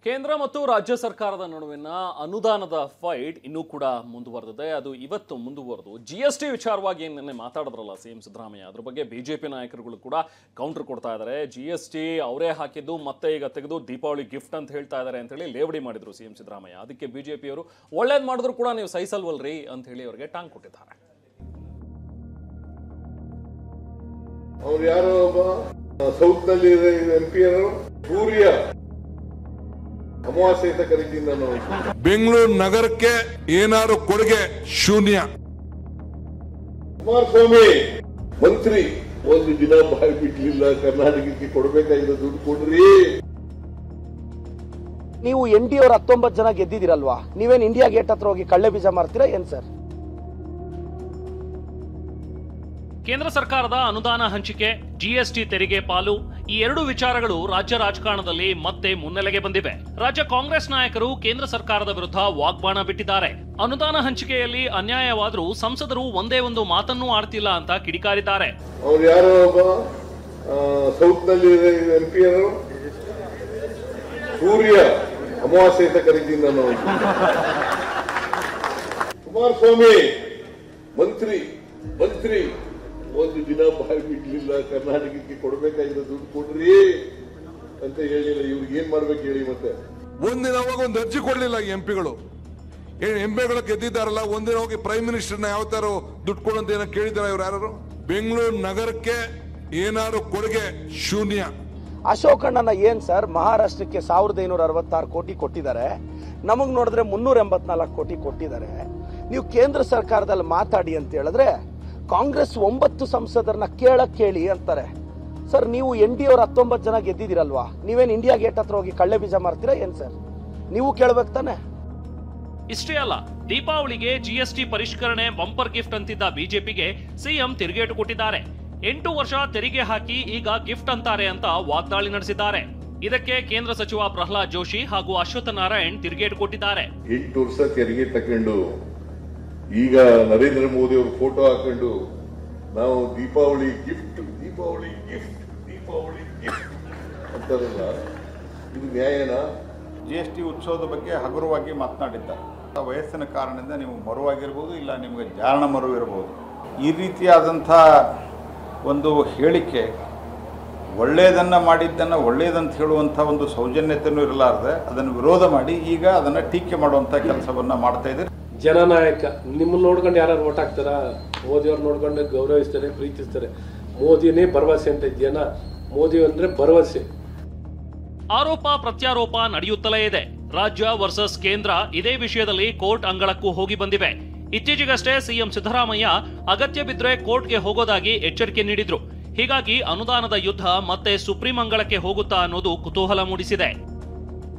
ಕೇಂದ್ರ ಮತ್ತು ರಾಜ್ಯ ಸರ್ಕಾರದ ನಡುವಿನ ಅನುದಾನದ ಫೈಟ್ ಇನ್ನೂ ಕೂಡ ಮುಂದುವರೆದಿದೆ. ಅದು ಇವತ್ತು ಮುಂದುವರೆದು ಜಿಎಸ್ಟಿ ವಿಚಾರವಾಗಿ ನಿನ್ನೆ ಮಾತಾಡಿದ್ರಲ್ಲ ಸಿಎಂ ಸಿದ್ದರಾಮಯ್ಯ, ಅದ್ರ ಬಗ್ಗೆ ಬಿಜೆಪಿ ನಾಯಕರುಗಳು ಕೂಡ ಕೌಂಟರ್ ಕೊಡ್ತಾ ಇದ್ದಾರೆ. ಜಿಎಸ್ಟಿ ಅವರೇ ಹಾಕಿದ್ದು ಮತ್ತೆ ಈಗ ತೆಗೆದು ದೀಪಾವಳಿ ಗಿಫ್ಟ್ ಅಂತ ಹೇಳ್ತಾ ಇದ್ದಾರೆ ಅಂತ ಹೇಳಿ ಲೇವಡಿ ಮಾಡಿದ್ರು ಸಿಎಂ ಸಿದ್ದರಾಮಯ್ಯ. ಅದಕ್ಕೆ ಬಿಜೆಪಿಯವರು ಒಳ್ಳೇದು ಮಾಡಿದ್ರು ಕೂಡ ನೀವು ಸಹಿಸಲ್ವಲ್ರಿ ಅಂತ ಹೇಳಿ ಅವರಿಗೆ ಟಾಂಗ್ ಕೊಟ್ಟಿದ್ದಾರೆ. ಅವ್ರು ಯಾರೋ ಸೌತ್ ನಲ್ಲಿ MP ಸೂರ್ಯ ಅಮಾವಾಸ್ಯೆ ಅಂತ ಕರಿತೀನಿ ನಾನು. ಬೆಂಗಳೂರು ನಗರಕ್ಕೆ ಏನಾದ್ರು ಕೊಡುಗೆ ಶೂನ್ಯ. ಕುಮಾರಸ್ವಾಮಿ ಮಂತ್ರಿ ಒಂದು ದಿನ ಬಾಯಿ ಬಿಡ್ಲಿಲ್ಲ, ಕರ್ನಾಟಕಕ್ಕೆ ಕೊಡಬೇಕಾಗಿರೋ ದುಡ್ಡು ಕೊಡ್ರಿ. ನೀವು NDA ಅವರು 19 ಜನ ಗೆದ್ದಿದ್ದೀರಲ್ವಾ, ನೀವೇನ್ ಇಂಡಿಯಾ ಗೇಟ್ ಹತ್ರ ಹೋಗಿ ಕಳ್ಳೆ ಬೀಜ ಮಾರ್ತೀರಾ ಏನ್ ಸರ್? ಕೇಂದ್ರ ಸರ್ಕಾರದ ಅನುದಾನ ಹಂಚಿಕೆ, ಜಿಎಸ್ಟಿ ತೆರಿಗೆ ಪಾಲು, ಈ ಎರಡು ವಿಚಾರಗಳು ರಾಜ್ಯ ರಾಜಕಾರಣದಲ್ಲಿ ಮತ್ತೆ ಮುನ್ನೆಲೆಗೆ ಬಂದಿವೆ. ರಾಜ್ಯ ಕಾಂಗ್ರೆಸ್ ನಾಯಕರು ಕೇಂದ್ರ ಸರ್ಕಾರದ ವಿರುದ್ಧ ವಾಗ್ಬಾಣ ಬಿಟ್ಟಿದ್ದಾರೆ. ಅನುದಾನ ಹಂಚಿಕೆಯಲ್ಲಿ ಅನ್ಯಾಯವಾದರೂ ಸಂಸದರು ಒಂದೇ ಒಂದು ಮಾತನ್ನೂ ಆಡ್ತಿಲ್ಲ ಅಂತ ಕಿಡಿಕಾರಿದ್ದಾರೆ. ಅವ್ರು ಯಾರೋ ಸೌತ್ ನಲ್ಲಿ MP ಸೂರ್ಯ ಅಮಾವಾಸ್ಯೆ ಅಂತ ಕರಿತೀನಿ ನಾನು. ಕುಮಾರಸ್ವಾಮಿ ಮಂತ್ರಿ ಒಂದು ದಿನ ಬಾಯಿ ಬಿಡ್ಲಿಲ್ಲ, ಕರ್ನಾಟಕಕ್ಕೆ ಕೊಡಬೇಕಾಗಿರೋ ದುಡ್ಡು ಕೊಡ್ರಿ ಅಂತ ಹೇಳಿಲ್ಲ. ಇವ್ರಿಗೆ ಏನ್ ಮಾಡ್ಬೇಕು ಹೇಳಿ? ಮತ್ತೆ ಒಂದಿನ ಹೋಗಿ ಒಂದು ಅರ್ಜಿ ಕೊಡ್ಲಿಲ್ಲ MP ಗಳು. MP ಗೆದ್ದಿದ್ದಾರಲ್ಲ, ಒಂದಿನ ಹೋಗಿ ಪ್ರೈಮ್ ಮಿನಿಸ್ಟರ್ನ ಯಾವ ತರ ದುಡ್ಡು ಕೊಡಂತ ಏನೋ ಕೇಳಿದಾರ ಇವ್ರು ಯಾರು? ಬೆಂಗಳೂರು ನಗರಕ್ಕೆ ಏನಾದ್ರು ಕೊಡುಗೆ ಶೂನ್ಯ. ಅಶೋಕಣ್ಣನ ಏನ್ ಸರ್, ಮಹಾರಾಷ್ಟ್ರಕ್ಕೆ 1566 ಕೋಟಿ ಕೊಟ್ಟಿದ್ದಾರೆ, ನಮಗ್ ನೋಡಿದ್ರೆ 384 ಕೋಟಿ ಕೊಟ್ಟಿದ್ದಾರೆ. ನೀವು ಕೇಂದ್ರ ಸರ್ಕಾರದಲ್ಲಿ ಮಾತಾಡಿ ಅಂತ ಹೇಳಿದ್ರೆ ಕಾಂಗ್ರೆಸ್ 9 ಸಂಸದರನ್ನ ಕೇಳಿ ಅಂತಾರೆ. ಸರ್, ನೀವು NDA ಅವರು 19 ಜನ ಗೆದ್ದಿದ್ದೀರಲ್ವಾ, ನೀವೇನ್ ಇಂಡಿಯಾ ಗೇಟ್ ಹತ್ರ ಹೋಗಿ ಕಳ್ಳೆ ಬೀಜ ಮಾರ್ತೀರಾ ಏನ್ ಸರ್? ನೀವು ಕೇಳ್ಬೇಕು ತಾನೆ. ಇಷ್ಟೇ ಅಲ್ಲ, ದೀಪಾವಳಿಗೆ ಜಿಎಸ್ಟಿ ಪರಿಷ್ಕರಣೆ ಬಂಪರ್ ಗಿಫ್ಟ್ ಅಂತಿದ್ದ ಬಿಜೆಪಿಗೆ ಸಿಎಂ ತಿರುಗೇಟು ಕೊಟ್ಟಿದ್ದಾರೆ. 8 ವರ್ಷ ತೆರಿಗೆ ಹಾಕಿ ಈಗ ಗಿಫ್ಟ್ ಅಂತಾರೆ ಅಂತ ವಾಗ್ದಾಳಿ ನಡೆಸಿದ್ದಾರೆ. ಇದಕ್ಕೆ ಕೇಂದ್ರ ಸಚಿವ ಪ್ರಹ್ಲಾದ್ ಜೋಶಿ ಹಾಗೂ ಅಶ್ವತ್ಥ ನಾರಾಯಣ್ ತಿರುಗೇಟು ಕೊಟ್ಟಿದ್ದಾರೆ. 8 ವರ್ಷ ತೆರಿಗೆ ತಕೊಂಡು ಈಗ ನರೇಂದ್ರ ಮೋದಿ ಅವರು ಫೋಟೋ ಹಾಕೊಂಡು ನಾವು ದೀಪಾವಳಿ ಗಿಫ್ಟ್ ಅಂತಾರಲ್ಲ, ಇದು ನ್ಯಾಯನಾ? GST ಉತ್ಸವದ ಬಗ್ಗೆ ಹಗುರವಾಗಿ ಮಾತನಾಡಿದ್ದಾರೆ. ವಯಸ್ಸಿನ ಕಾರಣದಿಂದ ನೀವು ಮರುವಾಗಿರ್ಬೋದು, ಇಲ್ಲ ನಿಮಗೆ ಜಾರಣ ಮರು ಇರಬಹುದು. ಈ ರೀತಿಯಾದಂಥ ಒಂದು ಹೇಳಿಕೆ ಒಳ್ಳೆಯದನ್ನು ಮಾಡಿದ್ದನ್ನು ಒಳ್ಳೆಯದಂತ ಹೇಳುವಂಥ ಒಂದು ಸೌಜನ್ಯತೆಯೂ ಇರಲಾರದೆ ಅದನ್ನು ವಿರೋಧ ಮಾಡಿ ಈಗ ಅದನ್ನು ಟೀಕೆ ಮಾಡುವಂಥ ಕೆಲಸವನ್ನು ಮಾಡ್ತಾ ಇದ್ದಾರೆ. ಜನನಾಯಕ ನಿಮ್ಮನ್ನು ನೋಡ್ಕೊಂಡು ಯಾರು ಓಟ್ ಹಾಕ್ತಾರ? ಮೋದಿಯವ್ರು ನೋಡ್ಕೊಂಡು ಗೌರವಿಸ್ತಾರೆ, ಪ್ರೀತಿಸ್ತಾರೆ. ಮೋದಿನೇ ಭರವಸೆ ಅಂತ ಜನ, ಮೋದಿ ಅಂದ್ರೆ ಭರವಸೆ. ಆರೋಪ ಪ್ರತ್ಯಾರೋಪ ನಡೆಯುತ್ತಲೇ ಇದೆ. ರಾಜ್ಯ ವರ್ಸಸ್ ಕೇಂದ್ರ ಇದೇ ವಿಷಯದಲ್ಲಿ ಕೋರ್ಟ್ ಅಂಗಳಕ್ಕೂ ಹೋಗಿ ಬಂದಿವೆ. ಇತ್ತೀಚೆಗಷ್ಟೇ ಸಿಎಂ ಸಿದ್ದರಾಮಯ್ಯ ಅಗತ್ಯ ಬಿದ್ದರೆ ಕೋರ್ಟ್ಗೆ ಹೋಗೋದಾಗಿ ಎಚ್ಚರಿಕೆ ನೀಡಿದ್ರು. ಹೀಗಾಗಿ ಅನುದಾನದ ಯುದ್ಧ ಮತ್ತೆ ಸುಪ್ರೀಂ ಅಂಗಳಕ್ಕೆ ಹೋಗುತ್ತಾ ಅನ್ನೋದು ಕುತೂಹಲ ಮೂಡಿಸಿದೆ.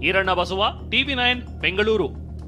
ಈರಣ್ಣ ಬಸವ, TV9 ಬೆಂಗಳೂರು.